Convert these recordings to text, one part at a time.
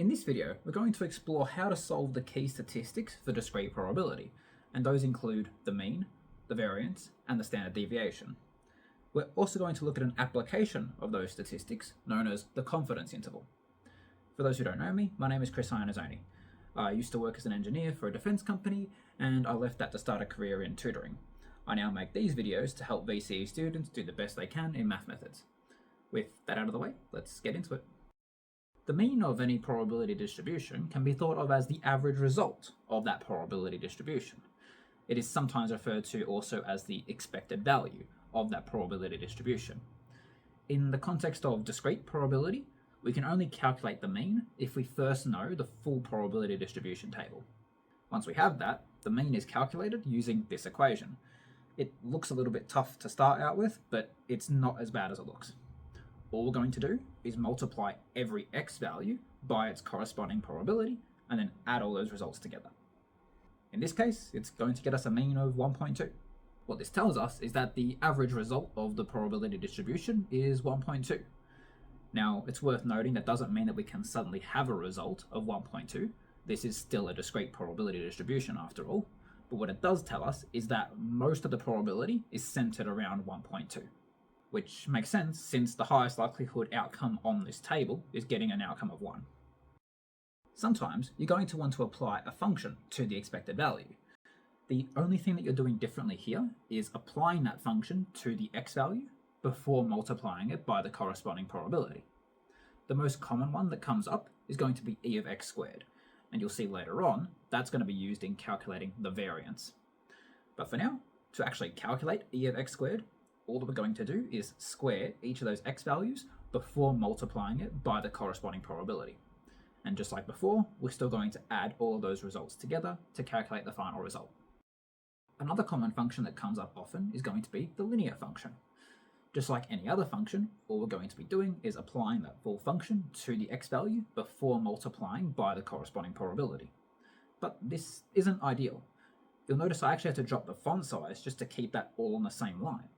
In this video, we're going to explore how to solve the key statistics for discrete probability, and those include the mean, the variance, and the standard deviation. We're also going to look at an application of those statistics known as the confidence interval. For those who don't know me, my name is Chris Iannazzoni. I used to work as an engineer for a defense company, and I left that to start a career in tutoring. I now make these videos to help VCE students do the best they can in math methods. With that out of the way, let's get into it. The mean of any probability distribution can be thought of as the average result of that probability distribution. It is sometimes referred to also as the expected value of that probability distribution. In the context of discrete probability, we can only calculate the mean if we first know the full probability distribution table. Once we have that, the mean is calculated using this equation. It looks a little bit tough to start out with, but it's not as bad as it looks. All we're going to do is multiply every x value by its corresponding probability and then add all those results together. In this case, it's going to get us a mean of 1.2. What this tells us is that the average result of the probability distribution is 1.2. Now, it's worth noting that doesn't mean that we can suddenly have a result of 1.2. This is still a discrete probability distribution after all, but what it does tell us is that most of the probability is centered around 1.2. Which makes sense since the highest likelihood outcome on this table is getting an outcome of 1. Sometimes you're going to want to apply a function to the expected value. The only thing that you're doing differently here is applying that function to the x value before multiplying it by the corresponding probability. The most common one that comes up is going to be e of x squared, and you'll see later on that's going to be used in calculating the variance. But for now, to actually calculate e of x squared, all that we're going to do is square each of those x values before multiplying it by the corresponding probability. And just like before, we're still going to add all of those results together to calculate the final result. Another common function that comes up often is going to be the linear function. Just like any other function, all we're going to be doing is applying that full function to the x value before multiplying by the corresponding probability. But this isn't ideal. You'll notice I actually have to drop the font size just to keep that all on the same line.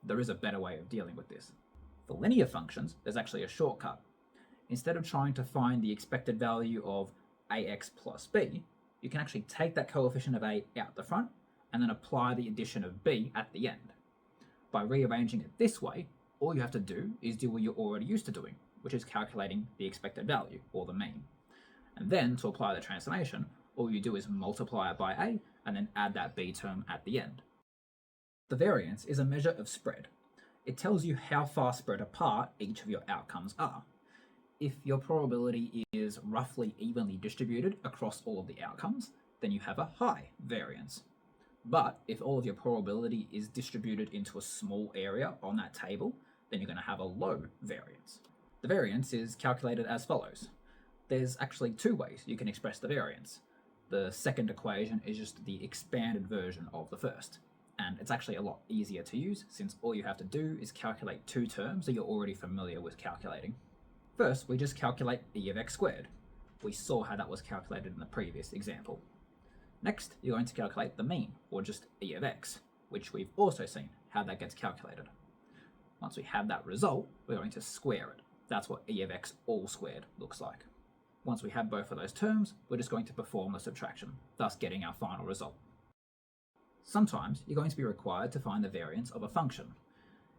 There is a better way of dealing with this. For linear functions, there's actually a shortcut. Instead of trying to find the expected value of ax plus b, you can actually take that coefficient of a out the front and then apply the addition of b at the end. By rearranging it this way, all you have to do is do what you're already used to doing, which is calculating the expected value, or the mean. And then, to apply the transformation, all you do is multiply it by a and then add that b term at the end. The variance is a measure of spread. It tells you how far spread apart each of your outcomes are. If your probability is roughly evenly distributed across all of the outcomes, then you have a high variance. But if all of your probability is distributed into a small area on that table, then you're going to have a low variance. The variance is calculated as follows. There's actually two ways you can express the variance. The second equation is just the expanded version of the first. And it's actually a lot easier to use since all you have to do is calculate two terms that you're already familiar with calculating. First, we just calculate e of x squared. We saw how that was calculated in the previous example. Next, you're going to calculate the mean, or just e of x, which we've also seen how that gets calculated. Once we have that result, we're going to square it. That's what e of x all squared looks like. Once we have both of those terms, we're just going to perform the subtraction, thus getting our final result. Sometimes you're going to be required to find the variance of a function.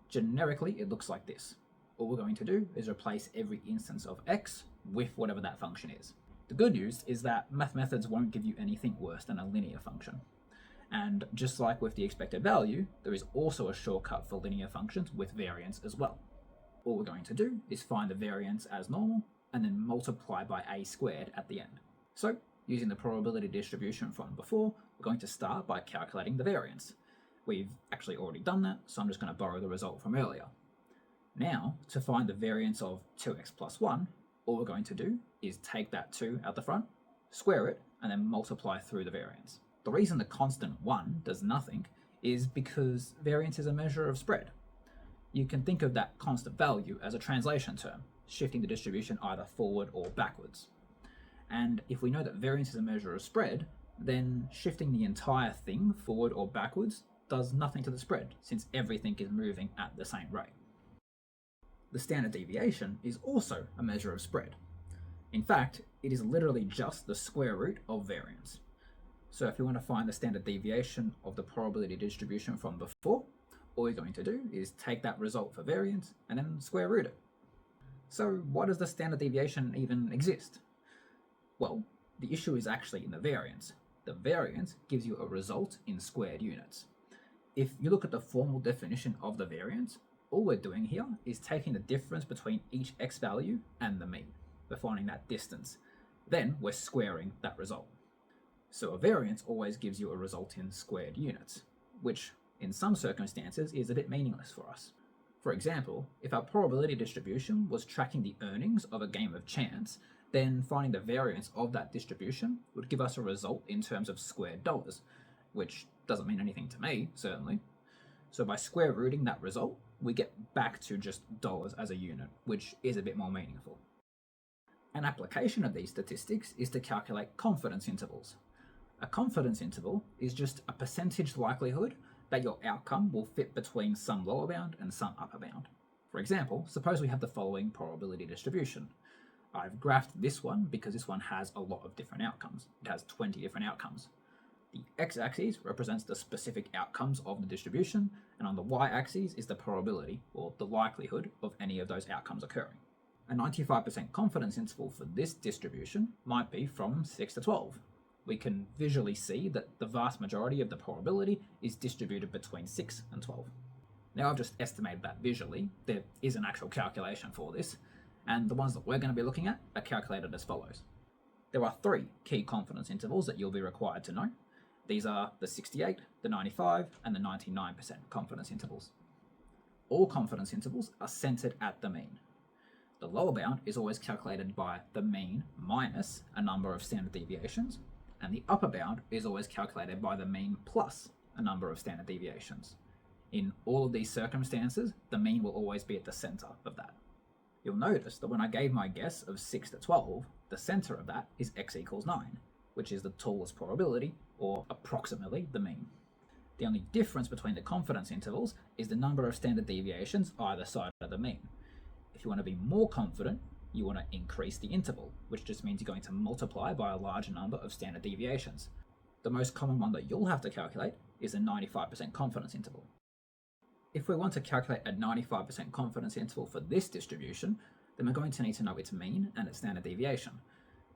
Generically, it looks like this. All we're going to do is replace every instance of x with whatever that function is. The good news is that math methods won't give you anything worse than a linear function. And just like with the expected value, there is also a shortcut for linear functions with variance as well. All we're going to do is find the variance as normal and then multiply by a squared at the end. So, using the probability distribution from before, we're going to start by calculating the variance. We've actually already done that, so I'm just going to borrow the result from earlier. Now, to find the variance of 2x plus 1, all we're going to do is take that 2 out the front, square it, and then multiply through the variance. The reason the constant 1 does nothing is because variance is a measure of spread. You can think of that constant value as a translation term, shifting the distribution either forward or backwards. And if we know that variance is a measure of spread, then shifting the entire thing forward or backwards does nothing to the spread, since everything is moving at the same rate. The standard deviation is also a measure of spread. In fact, It is literally just the square root of variance. So if you want to find the standard deviation of the probability distribution from before, all you're going to do is take that result for variance and then square root it. So why does the standard deviation even exist? Well, the issue is actually in the variance. The variance gives you a result in squared units. If you look at the formal definition of the variance, all we're doing here is taking the difference between each x value and the mean. We're finding that distance. Then we're squaring that result. So a variance always gives you a result in squared units, which in some circumstances is a bit meaningless for us. For example, if our probability distribution was tracking the earnings of a game of chance, then finding the variance of that distribution would give us a result in terms of squared dollars, which doesn't mean anything to me, certainly. So by square rooting that result, we get back to just dollars as a unit, which is a bit more meaningful. An application of these statistics is to calculate confidence intervals. A confidence interval is just a percentage likelihood that your outcome will fit between some lower bound and some upper bound. For example, suppose we have the following probability distribution. I've graphed this one because this one has a lot of different outcomes. It has 20 different outcomes. The x-axis represents the specific outcomes of the distribution, and on the y-axis is the probability, or the likelihood, of any of those outcomes occurring. A 95% confidence interval for this distribution might be from 6 to 12. We can visually see that the vast majority of the probability is distributed between 6 and 12. Now I've just estimated that visually. There is an actual calculation for this, and the ones that we're going to be looking at are calculated as follows. There are 3 key confidence intervals that you'll be required to know. These are the 68, the 95, and the 99% confidence intervals. All confidence intervals are centered at the mean. The lower bound is always calculated by the mean minus a number of standard deviations, and the upper bound is always calculated by the mean plus a number of standard deviations. In all of these circumstances, the mean will always be at the center of that. You'll notice that when I gave my guess of 6 to 12, the center of that is x equals 9, which is the tallest probability, or approximately the mean. The only difference between the confidence intervals is the number of standard deviations either side of the mean. If you want to be more confident, you want to increase the interval, which just means you're going to multiply by a larger number of standard deviations. The most common one that you'll have to calculate is a 95% confidence interval. If we want to calculate a 95% confidence interval for this distribution, then we're going to need to know its mean and its standard deviation.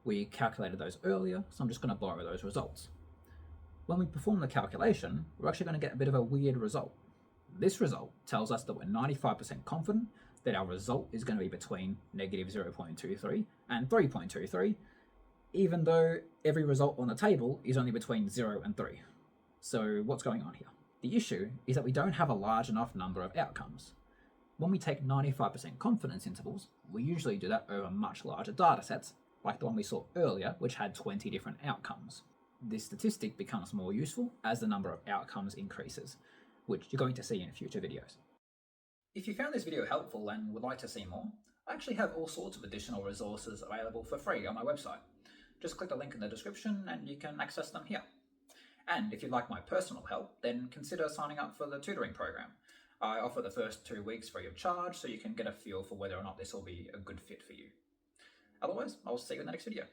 We calculated those earlier, so I'm just going to borrow those results. When we perform the calculation, we're actually going to get a bit of a weird result. This result tells us that we're 95% confident that our result is going to be between negative 0.23 and 3.23, even though every result on the table is only between 0 and 3. So what's going on here? The issue is that we don't have a large enough number of outcomes. When we take 95% confidence intervals, we usually do that over much larger data sets, like the one we saw earlier, which had 20 different outcomes. This statistic becomes more useful as the number of outcomes increases, which you're going to see in future videos. If you found this video helpful and would like to see more, I actually have all sorts of additional resources available for free on my website. Just click the link in the description and you can access them here. And if you'd like my personal help, then consider signing up for the tutoring program. I offer the first 2 weeks free of charge so you can get a feel for whether or not this will be a good fit for you. Otherwise, I'll see you in the next video.